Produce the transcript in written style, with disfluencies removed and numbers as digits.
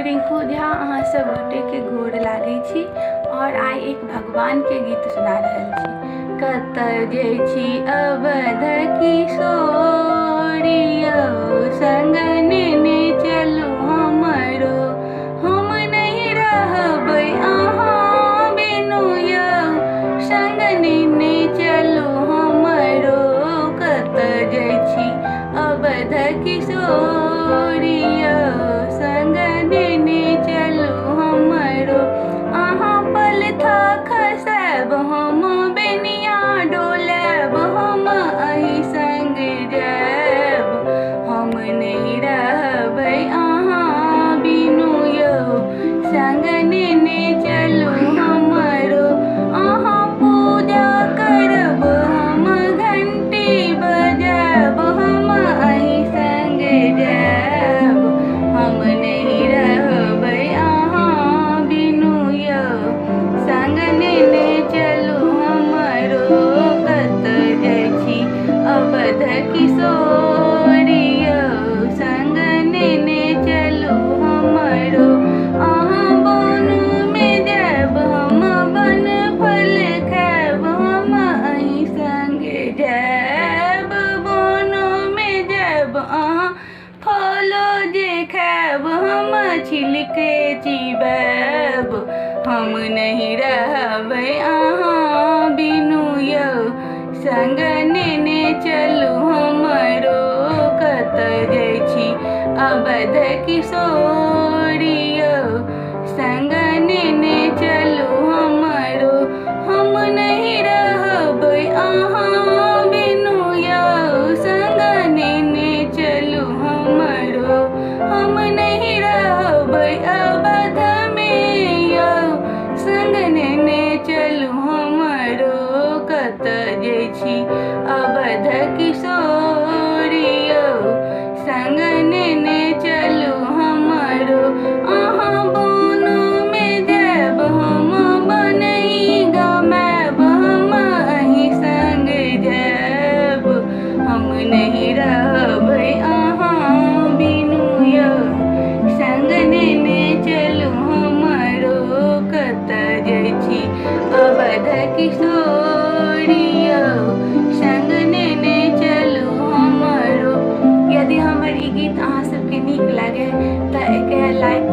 रिंकू झा अहाँ सब गोटे के गोर लागै छी और आइ एक भगवान के गीत सुना रहल छी। कतऽ जाइ छी अवध किशोरियो, संग नेने चलू हमरो, हम नहीं रहबै अहाँ बिनु यौ, संग नेने चलू हमरो। कतऽ जाइ छी अवध किशोरियो, संग नेने चलू हमरो। अहाँ पलथा खसब हम बेनिया डोलब, हम अही संग जायब, हम नहीं रहबै अहाँ बिनु यौ, संग नेने चलू हमरो। अहाँ पूजा करब हम घंटी बजायब, हम अही संग जायब, हम नहीं रहबै अहाँ बिनु यौ, संग नेने चलू हमरो। कतऽ जाइ छी अवध किशोरियो, संग नेने चलू हमरो। अहाँ वन में जायब हम वन फल खायब, हम अही संग जायब, वन में जायब अहाँ फलो जे खायब, हम छिलके चिबायब, हम नहीं रहबै अहाँ बिनु यौ, संग नेने चलू हमरो। कतऽ जाइ छी अवध किशोरियो, संग नेने चलू हमरो। हम नहीं रहबै अहाँ बिनु यौ, संग नेने चलू हमरो। हम नहीं रहबै अवध में यौ, संग नेने चलू हमरो। कतऽ जाइ छी अवध किशोरियो, संग नेने चलू हमरो। अहाँ वन में जायब हम बनही गमायब, हम अही संग जायब, हम नहीं रहबै अहाँ बिनु यौ, संग नेने चलू हमरो। कतऽ जाइ छी अवध किशोरियो, संग नेने चलू हमरो। यदि हमर ई गीत अहाँ सबके नीक लागे तऽ एकरा लाइक